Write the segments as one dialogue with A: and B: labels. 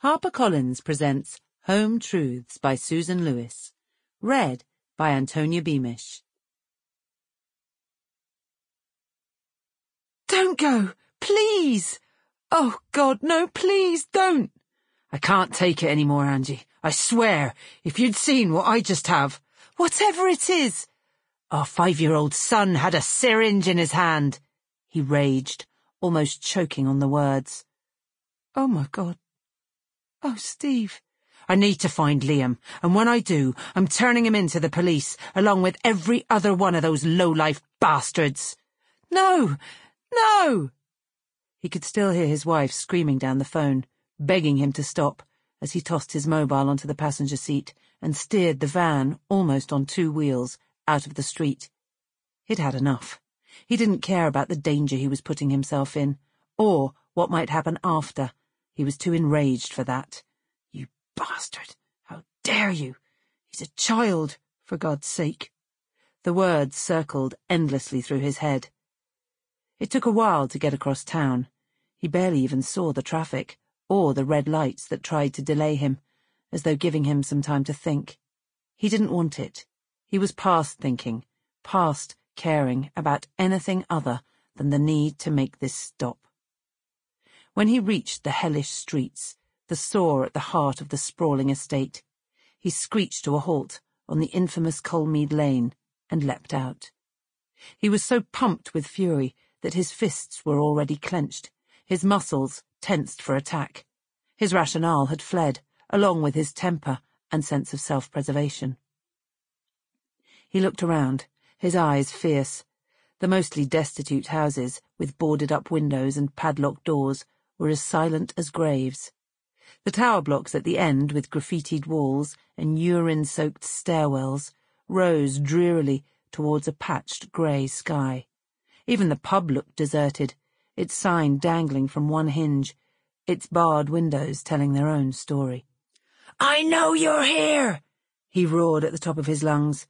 A: HarperCollins presents Home Truths by Susan Lewis. Read by Antonia Beamish.
B: Don't go! Please! Oh, God, no, please don't!
C: I can't take it anymore, Angie. I swear, if you'd seen what I just have.
B: Whatever it is!
C: Our 5-year-old son had a syringe in his hand. He raged, almost choking on the words.
B: Oh, my God. Oh, Steve.
C: I need to find Liam, and when I do, I'm turning him into the police, along with every other one of those low-life bastards.
B: No! No!
A: He could still hear his wife screaming down the phone, begging him to stop, as he tossed his mobile onto the passenger seat and steered the van, almost on 2 wheels, out of the street. He'd had enough. He didn't care about the danger he was putting himself in, or what might happen after. He was too enraged for that. You bastard! How dare you! He's a child, for God's sake. The words circled endlessly through his head. It took a while to get across town. He barely even saw the traffic, or the red lights that tried to delay him, as though giving him some time to think. He didn't want it. He was past thinking, past caring about anything other than the need to make this stop. When he reached the hellish streets, the sore at the heart of the sprawling estate, he screeched to a halt on the infamous Colmead Lane and leapt out. He was so pumped with fury that his fists were already clenched, his muscles tensed for attack. His rationale had fled, along with his temper and sense of self-preservation. He looked around, his eyes fierce. The mostly destitute houses, with boarded-up windows and padlocked doors, were as silent as graves. The tower blocks at the end, with graffitied walls and urine-soaked stairwells, rose drearily towards a patched grey sky. Even the pub looked deserted, its sign dangling from one hinge, its barred windows telling their own story.
C: "I know you're here!" he roared at the top of his lungs.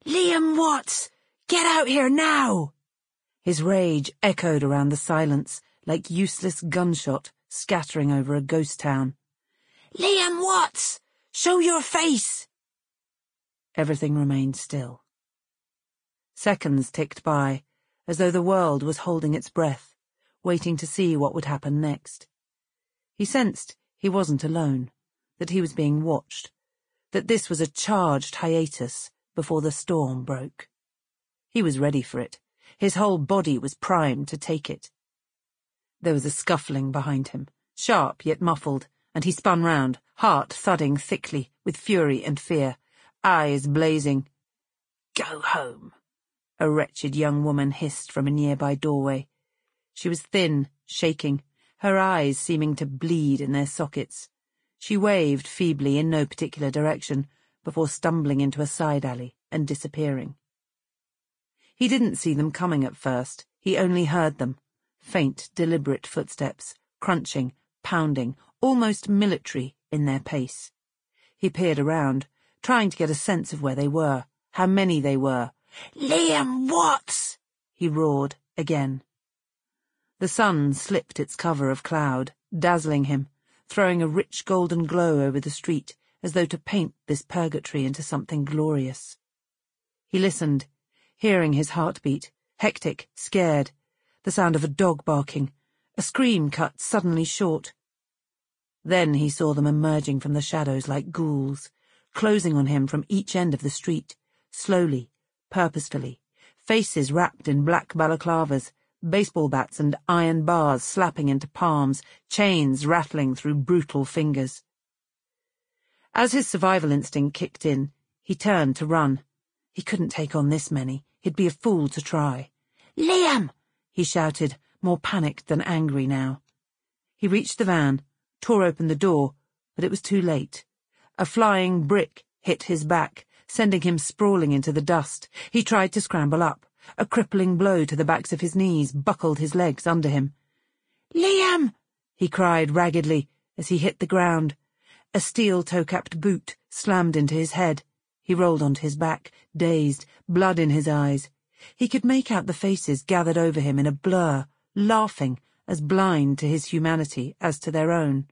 C: "Liam Watts! Get out here now!"
A: His rage echoed around the silence, like useless gunshot scattering over a ghost town.
C: "Liam Watts! Show your face!"
A: Everything remained still. Seconds ticked by, as though the world was holding its breath, waiting to see what would happen next. He sensed he wasn't alone, that he was being watched, that this was a charged hiatus before the storm broke. He was ready for it. His whole body was primed to take it. There was a scuffling behind him, sharp yet muffled, and he spun round, heart thudding thickly with fury and fear, eyes blazing.
C: "Go home,"
A: a wretched young woman hissed from a nearby doorway. She was thin, shaking, her eyes seeming to bleed in their sockets. She waved feebly in no particular direction, before stumbling into a side alley and disappearing. He didn't see them coming at first, he only heard them. Faint, deliberate footsteps, crunching, pounding, almost military in their pace. He peered around, trying to get a sense of where they were, how many they were.
C: "Liam Watts!"
A: he roared again. The sun slipped its cover of cloud, dazzling him, throwing a rich golden glow over the street, as though to paint this purgatory into something glorious. He listened, hearing his heartbeat, hectic, scared, the sound of a dog barking, a scream cut suddenly short. Then he saw them emerging from the shadows like ghouls, closing on him from each end of the street, slowly, purposefully, faces wrapped in black balaclavas, baseball bats and iron bars slapping into palms, chains rattling through brutal fingers. As his survival instinct kicked in, he turned to run. He couldn't take on this many. He'd be a fool to try.
C: "Liam!"
A: he shouted, more panicked than angry now. He reached the van, tore open the door, but it was too late. A flying brick hit his back, sending him sprawling into the dust. He tried to scramble up. A crippling blow to the backs of his knees buckled his legs under him.
C: "Liam!"
A: he cried raggedly as he hit the ground. A steel toe-capped boot slammed into his head. He rolled onto his back, dazed, blood in his eyes. He could make out the faces gathered over him in a blur, laughing, as blind to his humanity as to their own.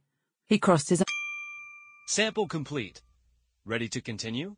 A: He crossed his
D: Sample complete. Ready to continue?